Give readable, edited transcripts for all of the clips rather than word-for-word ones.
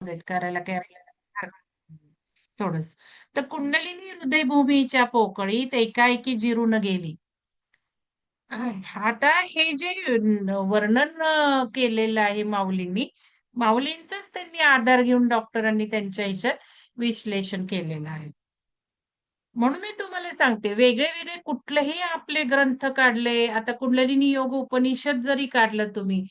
Concentrate करायला काही आपल्याला थोडंसं. तर कुंडलिनी हृदयभूमीच्या पोकळीत एकाएकी जिरून गेली. आता हे जे वर्णन केलेलं आहे माऊलींनी, माऊलींचाच त्यांनी आधार घेऊन डॉक्टरांनी त्यांच्या ह्याच्यात विश्लेषण केलेलं आहे. म्हणून मी तुम्हाला सांगते, वेगळे-वेगळे कुठलेही आपले ग्रंथ काढले, आता कुंडलिनी योग उपनिषद जरी काढलं तुम्ही,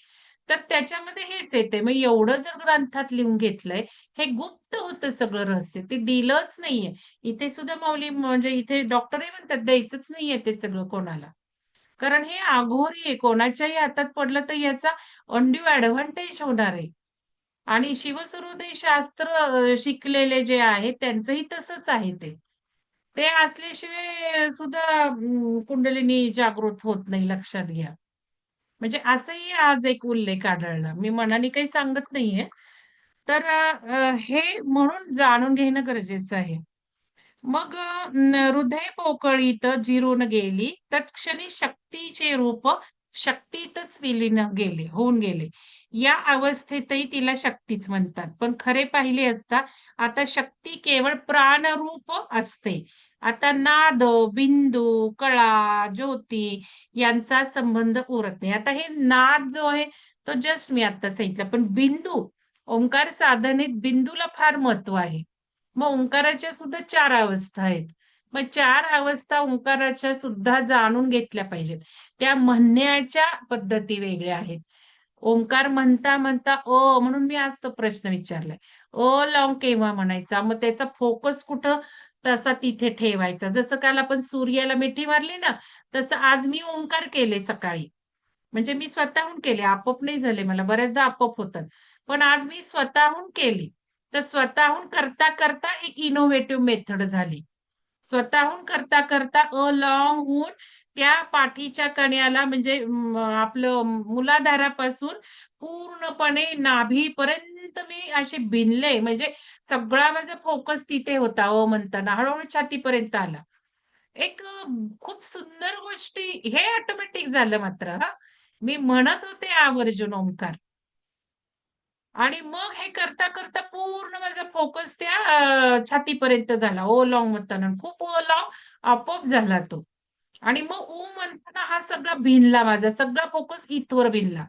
तर त्याच्यामध्ये हेच येते. मग एवढं जर ग्रंथात लिहून घेतलंय, हे गुप्त होतं सगळं रहस्य. ते दिलंच नाहीये. इथे सुद्धा माऊली म्हणजे इथे डॉक्टरही म्हणतात द्यायचंच नाहीये ते सगळं कोणाला. कारण हे अघोरी आहे. कोणाच्याही हातात पडलं तर याचा अनड्यू एडव्हांटेज होणार आहे. आणि शिवसृदय शास्त्र शिकलेले जे आहेत त्यांचंही तसंच आहे ते. ते असल्याशिवाय सुद्धा कुंडलिनी जागृत होत नाही लक्षात घ्या. म्हणजे असंही आज एक उल्लेख आढळला. मी मनाने काही सांगत नाहीये. तर हे म्हणून जाणून घेणं गरजेचं आहे. मग हृदय पोकळीत जिरून गेली, तत्क्षणी शक्तीचे रूप शक्तीतच विलीन होऊन गेले. या अवस्थेतही तिला शक्तीच म्हणतात. पण खरे पाहिले असता आता शक्ती केवळ प्राणरूप असते. आता नाद, बिंदू, कळा, ज्योती यांचा संबंध उरत नाही. आता हे नाद जो आहे तो जस्ट मी आता सांगितलं. पण बिंदू, ओंकार साधनेत बिंदूला फार महत्व आहे. मग ओंकाराच्या सुद्धा 4 अवस्था आहेत. मग 4 अवस्था ओंकाराच्या सुद्धा जाणून घेतल्या पाहिजेत. त्या म्हणण्याच्या पद्धती वेगळ्या आहेत. ओंकार म्हणता म्हणून मी आज तो प्रश्न विचारलाय. लावून केव्हा म्हणायचा? मग त्याचा फोकस कुठं तसा तिथे ठेवायचा. जसं काल आपण सूर्याला मिठी मारली ना, तसं आज मी ओंकार केले सकाळी. म्हणजे मी स्वतःहून केले. आपोआप नाही झाले मला. बऱ्याचदा आपोआप होतात. पण आज मी स्वतःहून केली. तर स्वतःहून करता एक इनोव्हेटिव्ह मेथड झाली. स्वतःहून करता लाँग होऊन त्या पाठीच्या कण्याला म्हणजे आपलं मूलाधारापासून पूर्णपणे नाभीपर्यंत मी असे भिनले. म्हणजे सगळा माझा फोकस तिथे होता म्हणताना. हळू छातीपर्यंत आला. एक खूप सुंदर गोष्टी हे ऑटोमॅटिक झालं मात्र हां. मी म्हणत होते आवर्जून ओंकार. आणि मग हे करता पूर्ण माझा फोकस त्या छातीपर्यंत झाला. ओ लाँग म्हणताना. खूप ओ लाँग आपोआप झाला तो. आणि मग म्हणताना हा सगळा भिनला माझा. सगळा फोकस इथवर भिनला.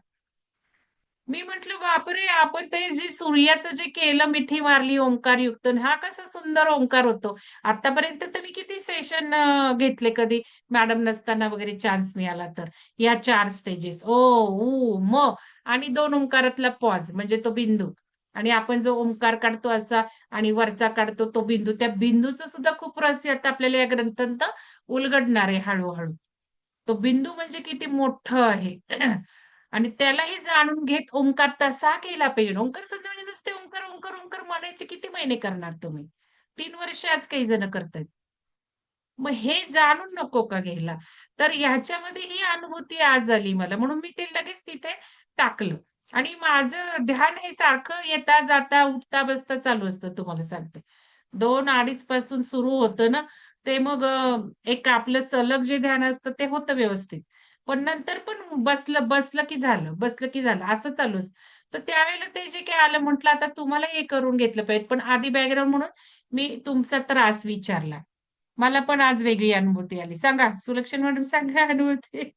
मी म्हटलं, "बापरे! आपण ते जे सूर्याचं जे केलं, मिठी मारली ओंकारयुक्त हा कसा सुंदर ओंकार होतो." आतापर्यंत तर मी किती सेशन घेतले कधी मॅडम नसताना वगैरे चान्स मिळाला तर. या 4 स्टेजेस ओ, ऊ, म आणि 2 ओंकारातला पॉज म्हणजे तो बिंदू. आणि आपण जो ओंकार काढतो असा आणि वरचा काढतो तो बिंदू. त्या बिंदूचं सुद्धा खूप रहस्य आता आपल्याला या ग्रंथांत उलगडणार आहे हळू तो बिंदू म्हणजे किती मोठं आहे. आणि त्यालाही जाणून घेत ओंकार तसा केला पाहिजे. ओंकार संध्या म्हणजे नुसते ओंकार, ओंकार, ओंकार म्हणायचे किती महिने करणार तुम्ही? 3 वर्ष आज काही जण करतायत. मग हे जाणून नको का घ्यायला? तर ह्याच्यामध्ये ही अनुभूती आज आली मला. म्हणून मी ते लगेच तिथे टाकलं. आणि माझं ध्यान हे सारखं येता, जाता, उठता, बसता चालू असतं तुम्हाला सांगते. 2:00-2:30 पासून सुरू होतं ना, ते मग एक आपलं सलग जे ध्यान असतं ते होतं व्यवस्थित. पण नंतर पण बसलं की झालं, बसलं की झालं असं चालू असतं. तर त्यावेळेला ते जे काही आलं म्हटलं आता तुम्हाला हे करून घेतलं पाहिजे. पण आधी बॅकग्राऊंड म्हणून मी तुमचा त्रास विचारला. मला पण आज वेगळी अनुभूती आली. सांगा सुलक्षणा मॅडम सांगा अनुभूती?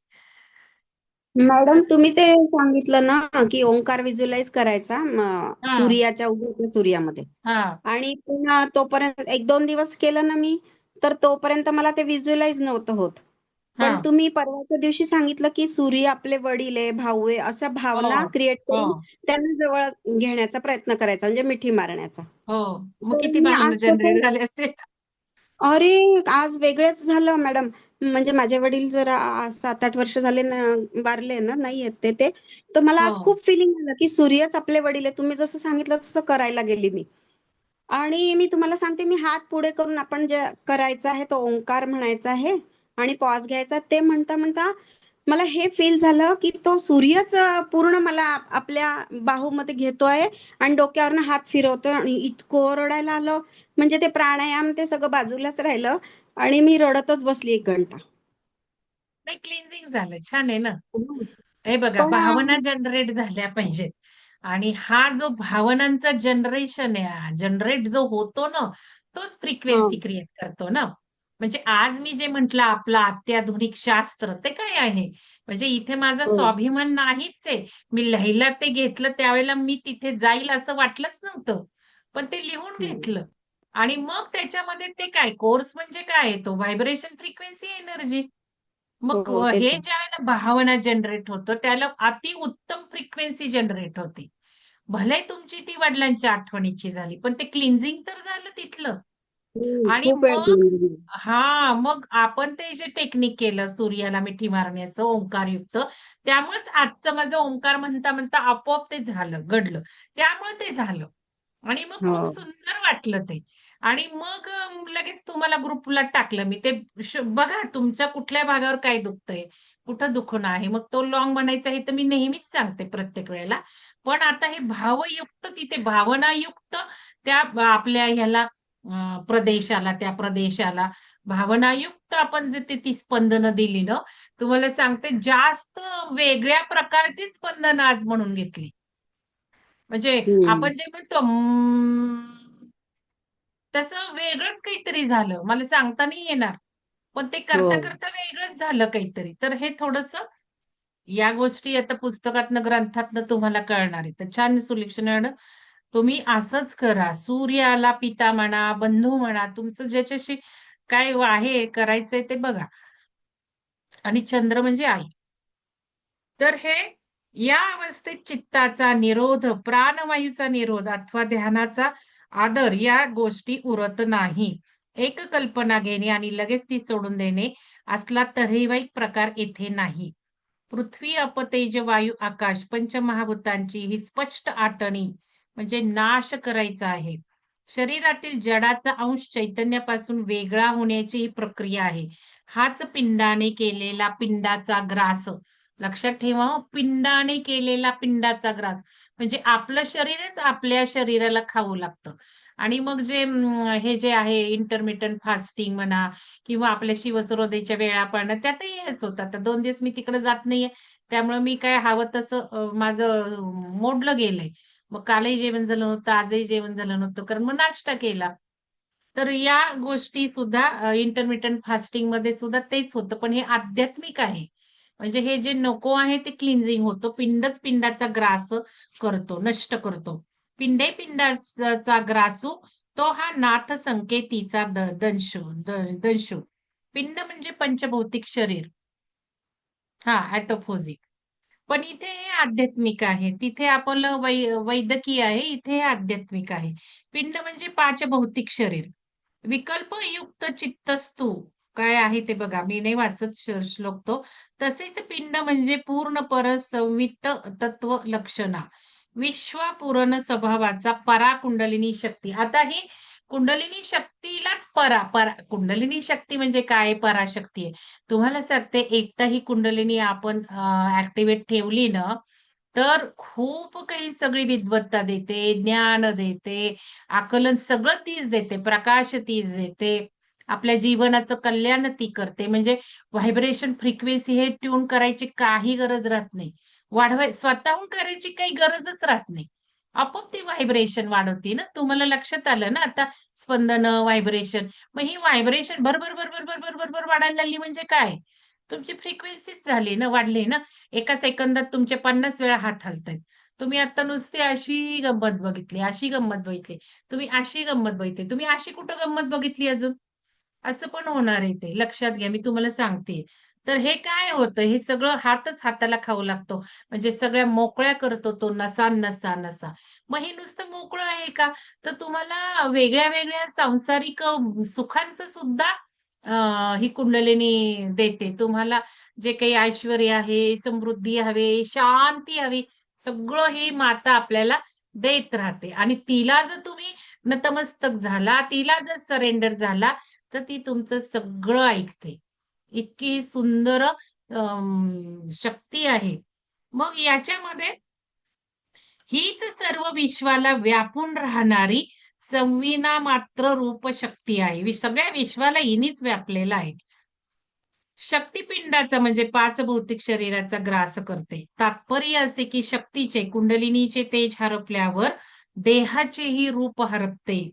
मॅडम तुम्ही ते सांगितलं ना की ओंकार व्हिज्युअलाइज करायचा हां, सूर्याच्या उगवत्या सूर्यामध्ये हां, आणि पुन्हा तोपर्यंत 1-2 दिवस केलं ना मी तर तोपर्यंत मला ते व्हिज्युअलाइज नव्हतं होत. पण हां. तुम्ही परवाच्या दिवशी सांगितलं की सूर्य आपले वडील आहे, भाऊ आहे अशा हो, भावना क्रिएट हो, करून त्यांना जवळ घेण्याचा प्रयत्न करायचा म्हणजे मिठी मारण्याचा. हो. मग तर किती मी आज भावना तसं जनरेट झाले असतील? अरे आज वेगळंच झालं मॅडम. म्हणजे माझे वडील जरा 7-8 वर्ष झाले ना वारले ना नाही आहेत ते तर मला आज हो. खूप फिलिंग आलं की सूर्यच आपले वडील आहे. तुम्ही जसं सांगितलं तसं करायला गेली मी. आणि मी तुम्हाला सांगते मी हात पुढे करून आपण जे करायचं आहे तो ओंकार म्हणायचा आहे आणि पॉज घ्यायचा ते म्हणता म्हणता मला हे फील झालं की तो सूर्यच पूर्ण मला आपल्या बाहूमध्ये घेतोय आणि डोक्यावरनं हात फिरवतोय आणि इतकं ओरडायला आलं. म्हणजे ते प्राणायाम ते सगळं बाजूलाच राहिलं आणि मी रडतच बसली 1 घंटा. नाही क्लिन्झिंग झालं. छान आहे ना. हे बघा पण भावना जनरेट झाल्या पाहिजेत. आणि हा जो भावनांचा जनरेट जो होतो ना, तोच हा. फ्रिक्वेन्सी क्रिएट करतो ना. म्हणजे आज मी जे म्हटलं आपलं अत्याधुनिक शास्त्र ते काय आहे? म्हणजे इथे माझा हो. स्वाभिमान नाहीच आहे. मी लिहायला ते घेतलं त्यावेळेला मी तिथे जाईल असं वाटलंच नव्हतं. पण ते लिहून हम्म. घेतलं आणि मग त्याच्यामध्ये ते काय कोर्स म्हणजे काय आहे तो व्हायब्रेशन फ्रिक्वेन्सी एनर्जी. मग हो हे तेच आहे. जे आहे ना भावना जनरेट होतं त्याला अतिउत्तम फ्रिक्वेन्सी जनरेट होते. भले तुमची ती वडिलांच्या आठवणीची झाली, पण ते क्लिन्झिंग तर झालं तिथलं. आणि खूप वेळ मग बोलून गेली. मग आपण ते जे टेक्निक केलं सूर्याला मिठी मारण्याचं ओंकारयुक्त, त्यामुळेच आजचं माझं ओंकार म्हणता, म्हणता आपोआप ते झालं, घडलं. त्यामुळे ते झालं. आणि मग खूप हो. सुंदर वाटलं ते. आणि मग लगेच तुम्हाला ग्रुपला टाकलं मी. ते बघा तुमच्या कुठल्या भागावर काय दुखतंय, कुठं दुखणं आहे. मग तो लाँग म्हणायचा हे तर मी नेहमीच सांगते प्रत्येक वेळेला. पण आता हे भावयुक्त तिथे भावनायुक्त त्या आपल्या ह्याला प्रदेशाला, त्या प्रदेशाला भावनायुक्त आपण जे ती स्पंदनं दिली ना, तुम्हाला सांगते जास्त वेगळ्या प्रकारची स्पंदनं आज म्हणून घेतली. म्हणजे हम्म. आपण जे म्हणतो तसं वेगळंच काहीतरी झालं. मला सांगता नाही येणार. पण ते हो. करता-करता वेगळंच झालं काहीतरी. तर हे थोडंसं या गोष्टी आता पुस्तकातनं, ग्रंथातनं तुम्हाला कळणार आहे. तर छान सोल्युशन आहे ना. तुम्ही असंच करा. सूर्याला पिता म्हणा, बंधू म्हणा, तुमचं ज्याच्याशी काय आहे, करायचंय ते बघा. आणि चंद्र म्हणजे आई. तर हे या अवस्थेत चित्ताचा निरोध, प्राणवायूचा निरोध अथवा ध्यानाचा आदर या गोष्टी उरत नाही. एक कल्पना घेणे आणि लगेच ती सोडून देणे असला तऱ्हेवाईक प्रकार येथे नाही. पृथ्वी, अप, तेज, वायू, आकाश पंचमहाभूतांची ही स्पष्ट आटणी म्हणजे नाश करायचा आहे. शरीरातील जडाचा अंश चैतन्यापासून वेगळा होण्याची ही प्रक्रिया आहे. हाच पिंडाने केलेला पिंडाचा ग्रास. लक्षात ठेवा हं, पिंडाने केलेला पिंडाचा ग्रास. म्हणजे आपलं शरीरच आपल्या शरीराला खाऊ लागतं. आणि मग जे हे जे आहे इंटरमिटंट फास्टिंग म्हणा किंवा आपल्या शिवसरोदेच्या वेळा पाळणं त्यातही हेच होतं. आता 2 दिवस मी तिकडे जात नाहीये. त्यामुळे मी काय हवं तसं माझं मोडलं गेलंय. मग कालही जेवण झालं नव्हतं, आजही जेवण झालं नव्हतं कारण मग नाश्ता केला. तर या गोष्टी सुद्धा इंटरमिटंट फास्टिंगमध्ये सुद्धा तेच होतं. पण हे आध्यात्मिक आहे. म्हणजे हे जे नको आहे ते क्लिन्झिंग होतं. पिंडच पिंडाचा ग्रास करतो, नष्ट करतो. पिंडे पिंडाचा ग्रासू तो हा नाथ संकेतीचा दंशू. पिंड म्हणजे पंचभौतिक शरीर. ॲटोफोजिक. पण इथे हे आध्यात्मिक आहे. तिथे आपलं वैद्यकीय आहे, इथे हे आध्यात्मिक आहे. पिंड म्हणजे पाचभौतिक शरीर. विकल्पयुक्त चित्तस्तू काय आहे ते बघा. मी नाही वाचत श्लोक तो. तसेच पिंड म्हणजे पूर्ण संवित तत्व लक्षणा. विश्वापूर्ण स्वभावाचा पराकुंडलिनी शक्ती. आता ही कुंडलिनी शक्तीलाच कुंडलिनी शक्ती म्हणजे काय? पराशक्ती आहे. तुम्हाला सांगते एकदा ही कुंडलिनी आपण ॲक्टिव्हेट ठेवली ना, तर खूप काही सगळी विद्वत्ता देते, ज्ञान देते, आकलन सगळं तीच देते, प्रकाश तीच देते. आपल्या जीवनाचं कल्याण ती करते. म्हणजे व्हायब्रेशन फ्रिक्वेन्सी हे ट्यून करायची काही गरज राहत नाही. स्वतःहून करायची काही गरजच राहत नाही. आपोआप ती व्हायब्रेशन वाढवते ना. तुम्हाला लक्षात आलं ना आता स्पंदनं, व्हायब्रेशन. मग ही व्हायब्रेशन भर-भर, भर-भर, भर-भर, भर-भर वाढायला लागली म्हणजे काय? तुमची फ्रिक्वेन्सीच झाली ना, वाढली ना. एका सेकंदात तुमचे 50 वेळा हात हलतायत. तुम्ही आता नुसती अशी गंमत बघितली, अशी गंमत बघितली. तुम्ही अशी गंमत बघितली. तुम्ही अशी कुठं गंमत बघितली अजून? असं पण होणार आहे ते. लक्षात घ्या, मी तुम्हाला सांगतेय. तर हे काय होतं, हे सगळं हातच हाताला खाऊ लागतो. म्हणजे सगळ्या मोकळ्या करतो तो नसा, नसा, नसा. मग हे नुसतं मोकळं आहे का? तर तुम्हाला वेगळ्या-वेगळ्या सांसारिक सुखांचं सुद्धा ही कुंडलिनी देते. तुम्हाला जे काही ऐश्वर्य आहे, समृद्धी हवी, शांती हवी, सगळं ही माता आपल्याला देत राहते. आणि तिला जर तुम्ही नतमस्तक झाला, तिला जर सरेंडर झाला, तर ती तुमचं सगळं ऐकते. इतकी सुंदर शक्ती आहे. मग याच्यामध्ये हीच सर्व विश्वाला व्यापून राहणारी संविना मात्र रूप शक्ती आहे. सगळ्या विश्वाला हिनीच व्यापलेलं आहे. शक्तिपिंडाचा म्हणजे पाच भौतिक शरीराचा ग्रास करते. तात्पर्य असे की शक्तीचे कुंडलिनीचे तेज हरपल्यावर देहाचेही रूप हरपते.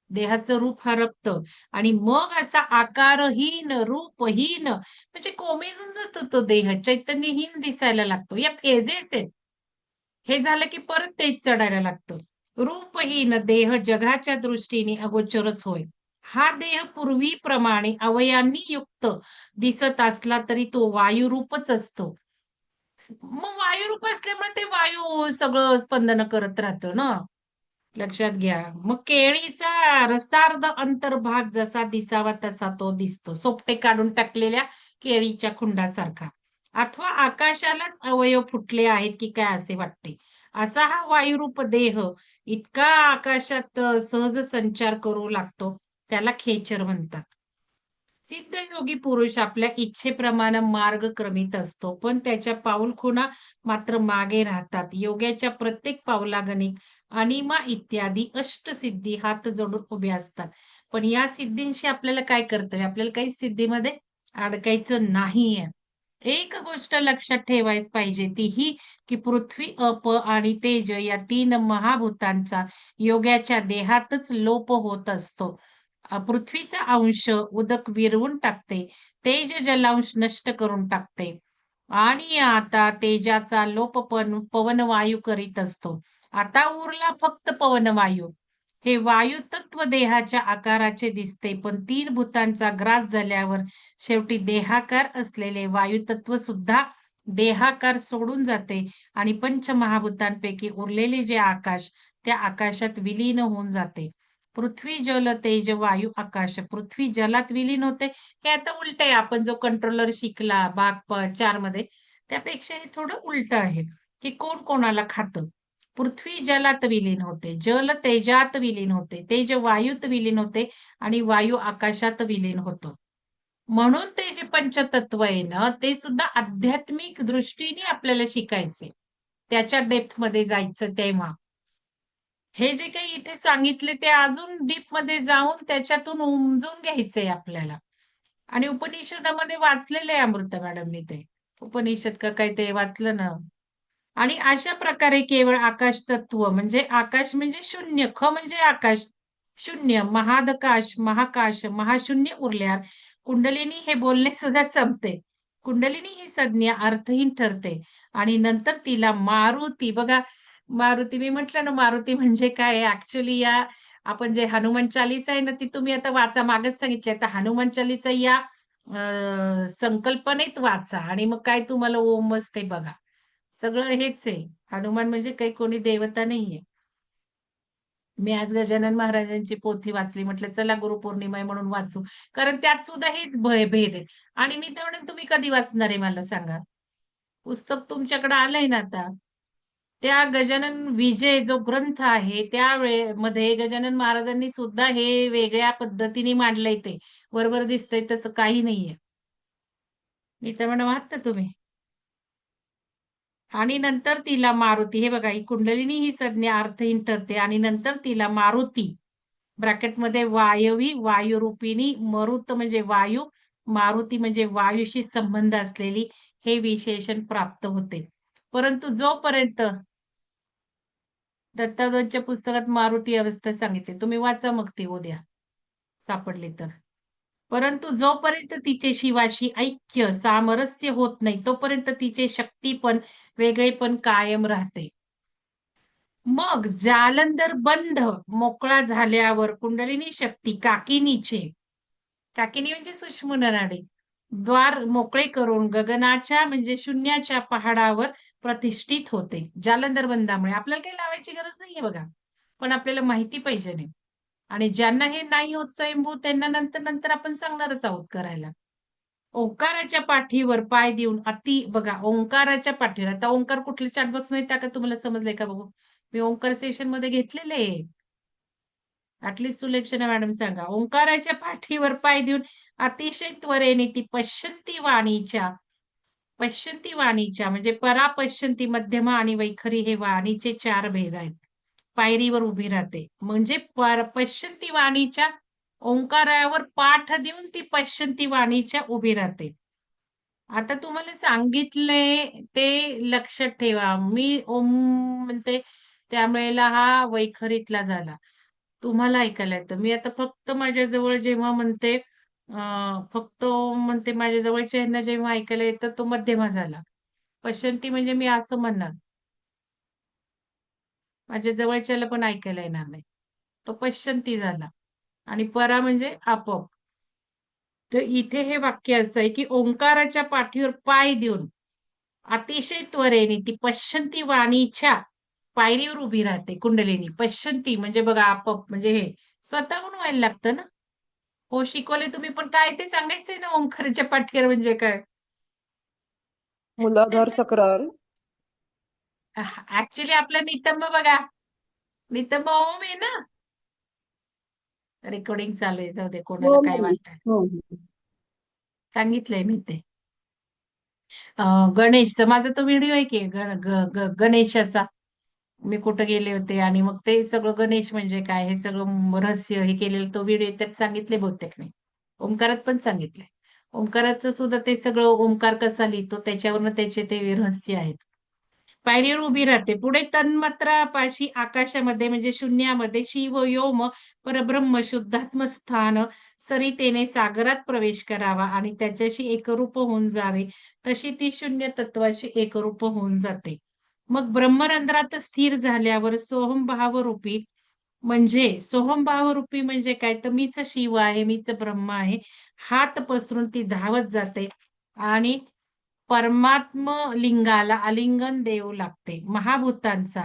देहाचं रूप हरपतं आणि मग असा आकारहीन, रूपहीन म्हणजे कोमेजून जातो तो देह, चैतन्यहीन दिसायला लागतो. या फेजेस आहेत. हे झालं की परत तेज चढायला लागतं. रूपहीन देह जगाच्या दृष्टीने अगोचरच होय. हा देह पूर्वीप्रमाणे अवयांनी युक्त दिसत असला तरी तो वायुरूपच असतो. मग वायुरूप असल्यामुळे ते वायू सगळं स्पंदन करत राहतं ना. लक्षात घ्या. मग केळीचा रसार्ध अंतर्भाग जसा दिसावा तसा तो दिसतो. सोपटे काढून टाकलेल्या केळीच्या खुंडासारखा. अथवा आकाशालाच अवयव फुटले आहेत की काय असे वाटते. असा हा वायुरूप देह इतका आकाशात सहज संचार करू लागतो. त्याला खेचर म्हणतात. सिद्ध योगी पुरुष आपल्या इच्छेप्रमाणे मार्ग क्रमित असतो, पण त्याच्या पाऊलखुणा मात्र मागे राहतात. योग्याच्या प्रत्येक पावलागणिक अनिमा इत्यादी अष्टसिद्धी हात जोडून उभे असतात. पण या सिद्धींशी आपल्याला काय कर्तव्य? आपल्याला काही सिद्धीमध्ये अडकायचं नाहीये. एक गोष्ट लक्षात ठेवायच पाहिजे ती ही की पृथ्वी, अप आणि तेज या तीन महाभूतांचा योग्याच्या देहातच लोप होत असतो. पृथ्वीचा अंश उदक विरवून टाकते. तेज जलांश नष्ट करून टाकते. आणि आता तेजाचा लोप पवनवायू करीत असतो. आता उरला फक्त पवनवायू. हे वायू तत्व देहाच्या आकाराचे दिसते, पण तीन भूतांचा ग्रास झाल्यावर शेवटी देहाकार असलेले वायुतत्व सुद्धा देहाकार सोडून जाते आणि पंचमहाभूतांपैकी उरलेले जे आकाश त्या आकाशात विलीन होऊन जाते. पृथ्वी, जल, तेज, वायू, आकाश. पृथ्वी जलात विलीन होते. हे आता उलट आहे. आपण जो कंट्रोलर शिकला भाग 4 मध्ये त्यापेक्षा हे थोडं उलट आहे, की कोण कोणाला खातं. पृथ्वी जलात विलीन होते, जल तेजात विलीन होते, तेज वायूत विलीन होते आणि वायू आकाशात विलीन होतो. म्हणून ते जे पंचतत्व आहे ना, ते सुद्धा आध्यात्मिक दृष्टीने आपल्याला शिकायचे. त्याच्या डेप्थमध्ये जायचं तेव्हा. हे जे काही इथे सांगितले ते अजून डीपमध्ये जाऊन त्याच्यातून उमजून घ्यायचंय आपल्याला. आणि उपनिषदामध्ये वाचलेलं आहे अमृता मॅडमनी ते. उपनिषद का काय ते वाचलं ना. आणि अशा प्रकारे केवळ आकाश तत्व म्हणजे आकाश म्हणजे शून्य, ख म्हणजे आकाश, शून्य, महादकाश, महाकाश, महाशून्य उरल्यावर कुंडलिनी हे बोलणे सुद्धा संपते. कुंडलिनी ही संज्ञा अर्थहीन ठरते आणि नंतर तिला मारुती बघा, मारुती मी म्हटलं ना मारुती म्हणजे काय ऍक्च्युली या आपण जे हनुमान चालीसा आहे ना ती तुम्ही आता वाचा मागच सांगितले आता हनुमान चालीसा या संकल्पनेत वाचा आणि मग काय तुम्हाला ओम बसते बघा. सगळं हेच आहे. हनुमान म्हणजे काही कोणी देवता नाहीये. मी आज गजानन महाराजांची पोथी वाचली. म्हटलं चला गुरुपौर्णिमा आहे म्हणून वाचू. कारण त्यात सुद्धा हेच भेद आहेत. आणि नित्यवढून तुम्ही कधी वाचणार आहे मला सांगा? पुस्तक तुमच्याकडे आलंय ना आता. त्या गजानन विजय जो ग्रंथ आहे त्या मध्ये गजानन महाराजांनी सुद्धा हे वेगळ्या पद्धतीने मांडलंय ते. वरवर दिसतंय तसं काही नाहीये. नित्यवढ वाचता तुम्ही? आणि नंतर तिला मारुती हे बघा ही कुंडलिनी ही संज्ञा अर्थहीन ठरते आणि नंतर तिला मारुती ब्रॅकेटमध्ये वायवी वायुरूपिणी मरुत म्हणजे वायू मारुती म्हणजे वायूशी संबंध असलेली हे विशेषण प्राप्त होते. परंतु जोपर्यंत दत्तादांच्या पुस्तकात मारुती अवस्था सांगितली तुम्ही वाचा मग ती उद्या सापडली तर. परंतु जोपर्यंत तिचे शिवाशी ऐक्य सामरस्य होत नाही तोपर्यंत तिचे शक्तीपण वेगळेपण कायम राहते. मग जालंधर बंध मोकळा झाल्यावर कुंडलिनी शक्ती काकिनीचे काकिनी म्हणजे सूक्ष्म नाडी द्वार मोकळे करून गगनाच्या म्हणजे शून्याच्या पहाडावर प्रतिष्ठित होते. जालंधर बंधामुळे आपल्याला काही लावायची गरज नाहीये बघा. पण आपल्याला माहिती पाहिजे नाही. आणि ज्यांना हे नाही होत स्वयंभू त्यांना नंतर नंतर आपण सांगणारच आहोत करायला. ओंकाराच्या पाठीवर पाय देऊन अति बघा ओंकाराच्या पाठीवर आता ओंकार कुठल्या चॅटबॉक्स मध्ये टाका तुम्हाला समजलंय का बघू. मी ओंकार सेशन मध्ये घेतलेले आहे. ऍटलीस्ट सुलक्षणा मॅडम सांगा. ओंकाराच्या पाठीवर पाय देऊन अतिशय त्वरेने ती पश्यंती वाणीच्या म्हणजे परापश्यंती मध्यमा आणि वैखरी हे वाणीचे 4 भेद आहेत. पायरीवर उभी राहते. म्हणजे पश्यंती वाणीच्या ओंकारावर पाठ देऊन ती पश्यंती वाणीच्या उभी राहते. आता तुम्हाला सांगितलंय ते लक्षात ठेवा. मी ओम म्हणते त्यावेळेला हा वैखरीतला झाला. तुम्हाला ऐकायला येतं. मी आता फक्त माझ्याजवळ जेव्हा म्हणते फक्त ओम म्हणते माझ्या जवळच्या यांना जेव्हा ऐकायला येतं तो मध्यमा झाला. पश्चंती म्हणजे मी असं म्हणणार. माझ्या जवळच्याला पण ऐकायला येणार नाही. तो पश्चंती झाला. आणि परा म्हणजे आपोआप. तर इथे हे वाक्य असं आहे की ओंकाराच्या पाठीवर पाय देऊन अतिशय त्वरेने ती पश्चंती वाणीच्या पायरीवर उभी राहते कुंडलिनी. पश्चंती म्हणजे बघा आपोआप म्हणजे हे स्वतःहून व्हायला लागतं ना. हो शिकवले तुम्ही पण काय ते सांगायचंय ना ओंकाराच्या पाठीवर म्हणजे काय. मूलाधार तक्रार. ऍक्च्युली आपला नितंब बघा. नितंब ओम आहे ना. रेकॉर्डिंग चालू आहे जाऊ दे कोणाला हो काय मॅम. वाटतंय. हो हो. सांगितलंय मी ते. गणेशचा माझा तो व्हिडिओ आहे की गणेशाचा. मी कुठं गेले होते आणि मग ते सगळं गणेश म्हणजे काय हे सगळं रहस्य हे केलेलं तो व्हिडिओ त्यात सांगितले बहुतेक मी. ओंकारात पण सांगितलंय. ओंकाराचं सुद्धा ते सगळं ओंकार कसा लिहितो त्याच्यावरनं त्याचे ते रहस्य आहेत. पायरीवर उभी राहते. पुढे तन्मात्रापाशी आकाशामध्ये म्हणजे शून्यामध्ये शिव योम परब्रह्म शुद्धात्म स्थान सरितेने सागरात प्रवेश करावा आणि त्याच्याशी एकरूप होऊन जावे. तशी ती शून्य तत्वाशी एकरूप होऊन जाते. मग ब्रह्मरंध्रात स्थिर झाल्यावर सोहम रूपी म्हणजे सोहम रूपी म्हणजे काय तर मीच शिव आहे, मीच ब्रह्म आहे. हात पसरून ती धावत जाते आणि परमात्म लिंगाला आलिंगन देऊ लागते. महाभूतांचा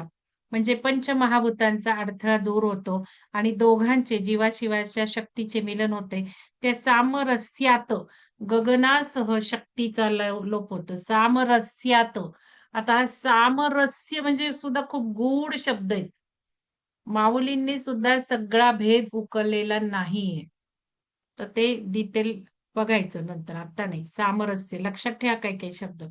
म्हणजे पंचमहाभूतांचा अडथळा दूर होतो आणि दोघांचे जीवाशिवाच्या शक्तीचे मिलन होते. त्या सामरस्यात गगनासह शक्तीचा लोप होतो. सामरस्यात. आता हा सामरस्य म्हणजे सुद्धा खूप गूढ शब्द आहेत. माऊलींनी सुद्धा सगळा भेद उकललेला नाहीये. तर ते डिटेल बघायचं नंतर, आता नाही. सामरस्य लक्षात ठेवा काय काय शब्द.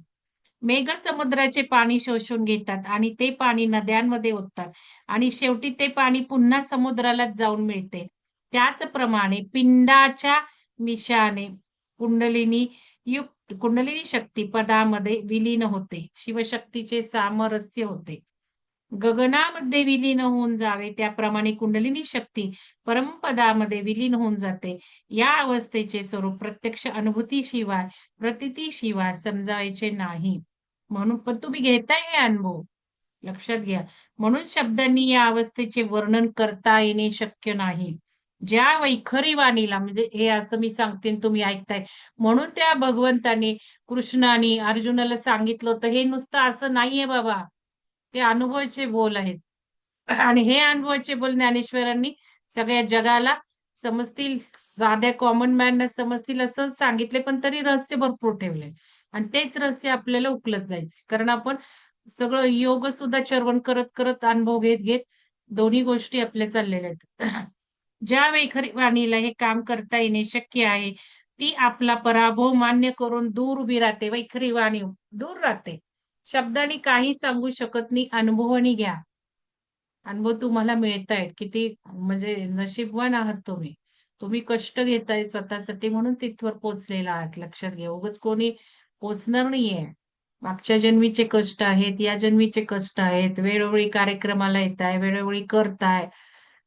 मेघ समुद्राचे पाणी शोषून घेतात आणि ते पाणी नद्यांमध्ये ओततात आणि शेवटी ते पाणी पुन्हा समुद्रालाच जाऊन मिळते. त्याचप्रमाणे पिंडाच्या मिशाने कुंडलिनी कुंडलिनी शक्ती पदामध्ये विलीन होते. शिवशक्तीचे सामरस्य होते. गगनामध्ये विलीन होऊन जावे त्याप्रमाणे कुंडलिनी शक्ती परमपदामध्ये विलीन होऊन जाते. या अवस्थेचे स्वरूप प्रत्यक्ष अनुभूतीशिवाय प्रतीतीशिवाय समजायचे नाही. म्हणून पण तुम्ही घेताय हे अनुभव लक्षात घ्या. म्हणून शब्दांनी या अवस्थेचे वर्णन करता येणे शक्य नाही. ज्या वैखरी वाणीला म्हणजे हे असं मी सांगते तुम्ही ऐकताय म्हणून त्या भगवंतानी कृष्णाने अर्जुनाला सांगितलं होतं हे नुसतं असं नाहीये बाबा. ते अनुभवाचे बोल आहेत. आणि हे अनुभवाचे बोल ज्ञानेश्वरांनी सगळ्या जगाला समजतील, साध्या कॉमन मॅनना समजतील असं सांगितले, पण तरी रहस्य भरपूर ठेवले. आणि तेच रहस्य आपल्याला उकलत जायचे. कारण आपण सगळं योग सुद्धा चर्वण करत करत अनुभव घेत घेत दोन्ही गोष्टी आपल्या चाललेल्या आहेत. ज्या वैखरी वाणीला हे काम करता येणे शक्य आहे ती आपला पराभव मान्य करून दूर उभी राहते. वैखरी वाणी दूर राहते. शब्दांनी काही सांगू शकत नाही. अनुभवाने घ्या. अनुभव तुम्हाला मिळतायत. किती म्हणजे नशीबवान आहात तुम्ही. तुम्ही कष्ट घेताय स्वतःसाठी म्हणून तिथवर पोहोचलेला आहात. लक्षात घ्या. उगाच कोणी पोचणार नाहीये. मागच्या जन्मीचे कष्ट आहेत, या जन्मीचे कष्ट आहेत. वेळोवेळी कार्यक्रमाला येताय, वेळोवेळी करताय.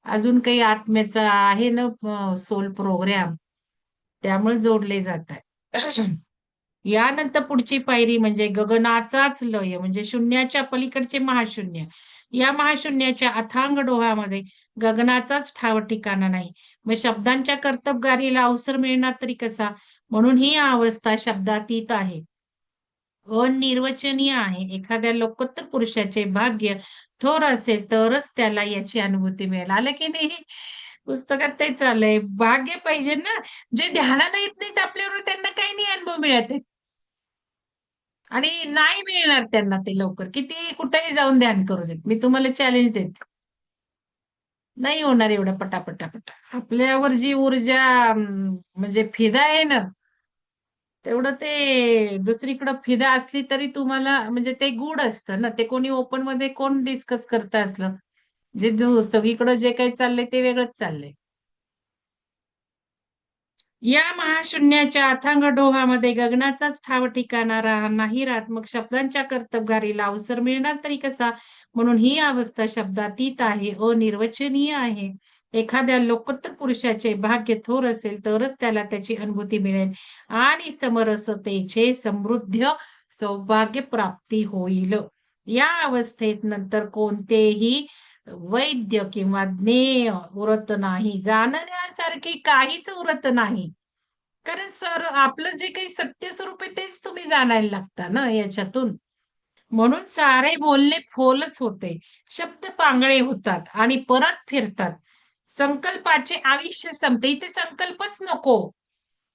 अजून काही आत्म्याचा आहे ना सोल प्रोग्राम, त्यामुळे जोडले जात आहे. यानंतर पुढची पायरी म्हणजे गगनाचाच लय म्हणजे शून्याच्या पलीकडचे महाशून्य. या महाशून्याच्या अथांग डोहामध्ये गगनाचाच ठाव ठिकाणा नाही. मग शब्दांच्या कर्तबगारीला अवसर मिळणार तरी कसा. म्हणून ही अवस्था शब्दातीत आहे. अनिर्वचनीय आहे. एखाद्या लोकोत्तर पुरुषाचे भाग्य थोर असेल तरच त्याला याची अनुभूती मिळेल. आलं की नाही. पुस्तकात ते चाललंय. भाग्य पाहिजे ना. जे ध्यानाला येत नाहीत आपल्यावर त्यांना काही नाही अनुभव मिळत आहेत. आणि नाही मिळणार त्यांना ते लवकर. किती कुठेही जाऊन ध्यान करू देत. मी तुम्हाला चॅलेंज देते. नाही होणार एवढं पटापटापटा. आपल्यावर जी ऊर्जा म्हणजे फिदा आहे ना, तेवढं ते दुसरीकडं फिदा असली तरी तुम्हाला म्हणजे ते गूढ असतं ना. ते कोणी ओपन मध्ये कोण डिस्कस करतं असलं. जे सगळीकडे जे काही चाललंय ते वेगळंच चाललंय. या महाशून्याच्या अथांग डोहामध्ये गगनाचाच ठाव ठिकाणा नाही राहत, मग शब्दांच्या कर्तबगारीला अवसर मिळणार तरी कसा? म्हणून ही अवस्था शब्दातीत आहे, अनिर्वचनीय आहे. एखाद्या लोकोत्तर पुरुषाचे भाग्य थोर असेल तरच त्याला त्याची अनुभूती मिळेल आणि समरसतेचे समृद्ध सौभाग्य प्राप्ती होईल. या अवस्थेत नंतर कोणतेही वैद्य किंवा ज्ञेय उरत नाही, जाणण्यासारखे काहीच उरत नाही. कारण सर आपलं जे काही सत्य स्वरूप आहे तेच तुम्ही जाणायला लागता ना याच्यातून. म्हणून सारे बोलणे फोलच होते. शब्द पांगळे होतात आणि परत फिरतात. संकल्पाचे आयुष्य संपते. इथे संकल्पच नको.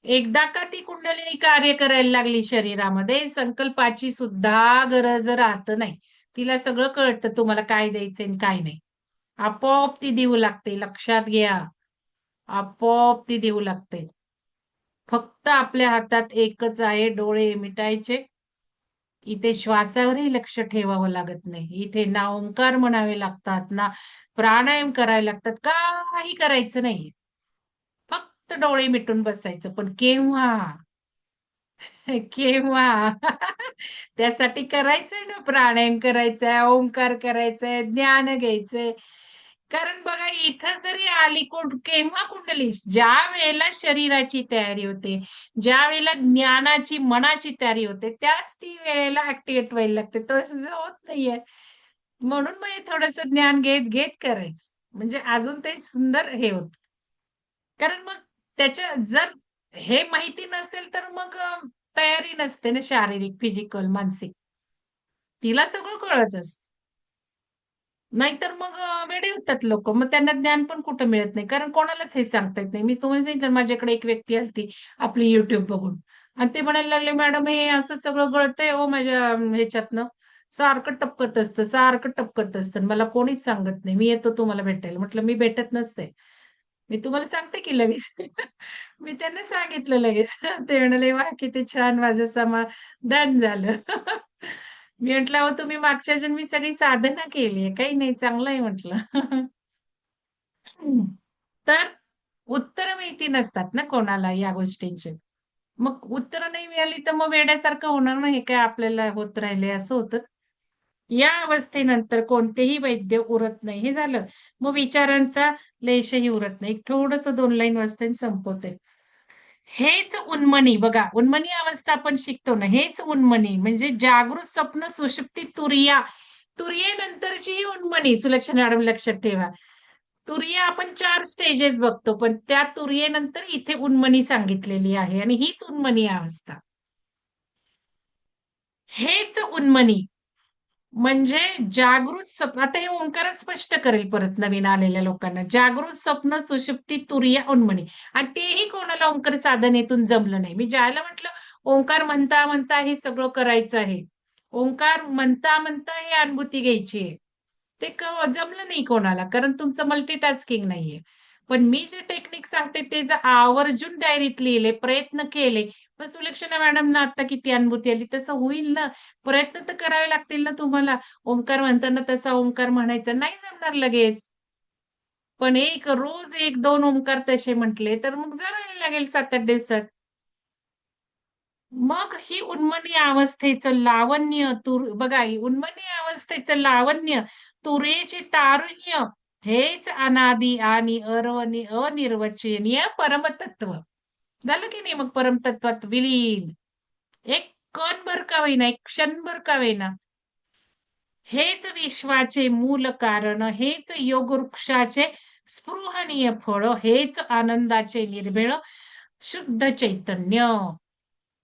एकदा का ती कुंडलिनी कार्य करायला लागली शरीरामध्ये, संकल्पाची सुद्धा गरज राहत नाही. तिला सगळं कळतं तुम्हाला काय द्यायचंय आणि काय नाही. आपोआप ती देऊ लागते. लक्षात घ्या. आपोआप ती देऊ लागते. फक्त आपल्या हातात एकच आहे, डोळे मिटायचे. इथे श्वासावरही लक्ष ठेवावं लागत नाही. इथे ना ओंकार म्हणावे लागतात, ना प्राणायाम करावे लागतात. काही करायचं नाही. फक्त डोळे मिटून बसायचं. पण केव्हा? केव्हा? त्यासाठी करायचंय ना प्राणायाम करायचाय, ओंकार करायचंय, ज्ञान घ्यायचंय. कारण बघा इथं जरी आली केव्हा कुंडली? ज्या वेळेला शरीराची तयारी होते, ज्या वेळेला ज्ञानाची, मनाची तयारी होते, त्याच ती वेळेला ऍक्टिव्हेट व्हायला लागते. तसं होत नाहीये. म्हणून मग हे थोडंसं ज्ञान घेत घेत करायचं. म्हणजे अजून ते सुंदर हे होत. कारण मग त्याच्या जर हे माहिती नसेल तर मग तयारी नसते ना शारीरिक, फिजिकल, मानसिक. तिला सगळं कळत असतं. नाहीतर मग वेडे होतात लोक. मग त्यांना ज्ञान पण कुठं मिळत नाही. कारण कोणालाच हे सांगता येत नाही. मी तुम्हाला सांगितलं माझ्याकडे एक व्यक्ती आलती आपली YouTube बघून आणि ते म्हणायला लागले, "मॅडम हे असं सगळं गळतंय हो माझ्या ह्याच्यातनं. सारखं टपकत असतं, सारखं टपकत असतं. मला कोणीच सांगत नाही. मी येतो तुम्हाला भेटायला." म्हटलं, "मी भेटत नसते. मी तुम्हाला सांगते की लगेच." मी त्यांना सांगितलं लगेच. ते म्हणाले, "वाह! किती छान माझं समाधान झालं." मी म्हटलं, "अहो तुम्ही मागच्या जन्मी सगळी साधना केली काही नाही चांगलं आहे" म्हटलं. तर उत्तरं माहिती नसतात ना कोणाला या गोष्टींची. मग उत्तरं नाही मिळाली तर मग वेड्यासारखं होणार ना, हे काय आपल्याला होत राहिले असं होतं. या अवस्थेनंतर कोणतेही वैद्य उरत नाही. हे झालं. मग विचारांचा लेशही उरत नाही. थोडंसं 2 लाईन वाचते आणि संपवते. हेच उन्मनी बघा, उन्मनी अवस्था आपण शिकतो ना, हेच उन्मनी म्हणजे जागृत स्वप्न सुषुप्ती तुरिया. तुरियेनंतरची ही उन्मनी सुलक्षणा मॅडम लक्षात ठेवा. तुरिया आपण 4 स्टेजेस बघतो, पण त्या तुरियेनंतर इथे उन्मनी सांगितलेली आहे आणि हीच उन्मनी अवस्था. हेच उन्मनी म्हणजे जागृत स्वप्न. आता हे ओंकारच स्पष्ट करेल परत नवीन आलेल्या लोकांना. जागृत स्वप्न, सुषुप्ती, तुरीया, उन्मनी आणि तेही कोणाला ओंकार साधनेतून जमलं नाही. मी ज्याला म्हटलं ओंकार म्हणता म्हणता हे सगळं करायचं आहे. ओंकार म्हणता म्हणता ही अनुभूती घ्यायची आहे. ते जमलं नाही कोणाला कारण तुमचं मल्टीटास्किंग नाहीये. पण मी जे टेक्निक सांगते ते जर आवर्जून डायरीत लिहिले, प्रयत्न केले, मग सुलक्षणा मॅडमना आता किती अनुभूती आली तसं होईल ना. प्रयत्न तर करावे लागतील ना तुम्हाला. ओंकार म्हणताना तसा ओंकार म्हणायचा नाही जमणार लगेच. पण रोज 1-2 ओंकार तसे म्हटले तर मग जमायला लागेल 7-8 दिवसात. मग ही उन्मनी अवस्थेचं लावण्य बघा ही उन्मनी अवस्थेचं लावण्य, तुरेचे तारुण्य हेच अनादी आणि अनिर्वचनीय परमतत्व. झालं की नाही मग परमतत्वात विलीन. एक कणभर का होईना, एक क्षणभर का होईना. हेच विश्वाचे मूल कारण, हेच योगवृक्षाचे स्पृहणीय फळ, हेच आनंदाचे निर्भेळ शुद्ध चैतन्य.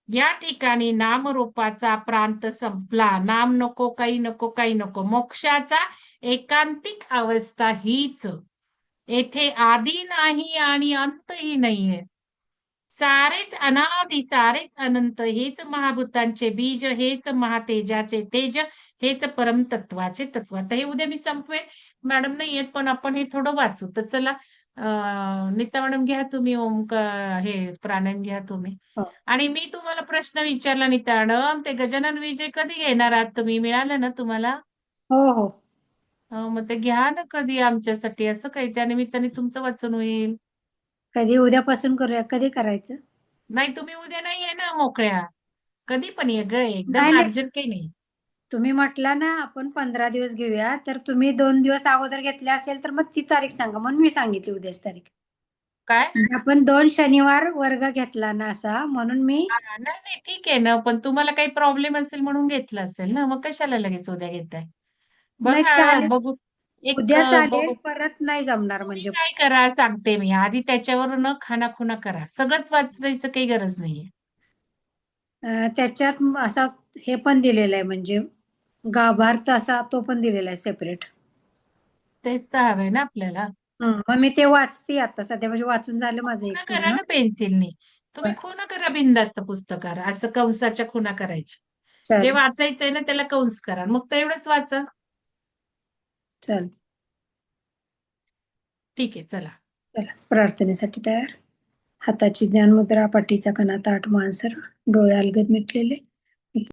या ठिकाणी नामरूपाचा प्रांत संपला. नाम नको, काही नको, काही नको. मोक्षाचा एकांतिक अवस्था हीच. येथे आदी नाही आणि अंतही नाहीये. सारेच अनादि, सारेच अनंत. हेच महाभूतांचे बीज, हेच महातेजाचे तेज, हेच परमतत्वाचे तत्व. आता हे उद्या मी संपवेल. मॅडम नाही येत, पण आपण हे थोडं वाचू. तर चला नीता मॅडम घ्या तुम्ही हे प्राणायाम घ्या तुम्ही. हो आणि मी तुम्हाला प्रश्न विचारला नीता मॅडम, ते गजानन विजय कधी घेणार आहात तुम्ही? मिळालं ना तुम्हाला? हो हो मग ते घ्या ना कधी आमच्यासाठी असं काही त्या निमित्ताने तुमचं वाचन होईल. कधी उद्यापासून करूया, कधी करायचं? नाही तुम्ही उद्या नाही आहे ना मोकळ्या, कधी पण ये ग, नाही एकदम नाही, अर्जंट काही नाही. तुम्ही म्हटला ना आपण 15 दिवस घेऊया, तर तुम्ही 2 दिवस अगोदर घेतले असेल तर मग ती तारीख सांगा, म्हणून मी सांगितली उद्याच तारीख. काय? म्हणजे आपण 2 शनिवार वर्ग घेतला ना असा, म्हणून मी नाही नाही ठीक आहे ना, पण तुम्हाला काही प्रॉब्लेम असेल म्हणून घेतलं असेल ना, मग कशाला लगेच उद्या घेताय? नाही बघा चालेल, बघू, एक उद्या चालेल, बघू. परत नाही जमणार तुम्ही म्हणजे. काय करा सांगते मी, आधी त्याच्यावर न खानाखुणा करा, सगळंच वाचायचं काही गरज नाहीये. त्याच्यात असा हे पण दिलेलं आहे, म्हणजे गाभार्थ असा तो पण दिलेला आहे सेपरेट. तेच तर हवंय ना आपल्याला. मग मी ते वाचते आता सध्या, म्हणजे वाचून झालं माझं खुणा एक करा पूर्ण. ना पेन्सिलनी, तुम्ही खुणा करा बिनधास्त पुस्तकावर, असं कंसाच्या खुणा करायच्या. जे चल वाचायचंय ना त्याला कंस करा, मग तेवढंच वाचा. चल ठीक आहे चला. चला, प्रार्थनेसाठी तयार. हाताची ज्ञानमुद्रा, पाठीचा कणा ताठ, मान सरळ, डोळे अलगद मिटलेले.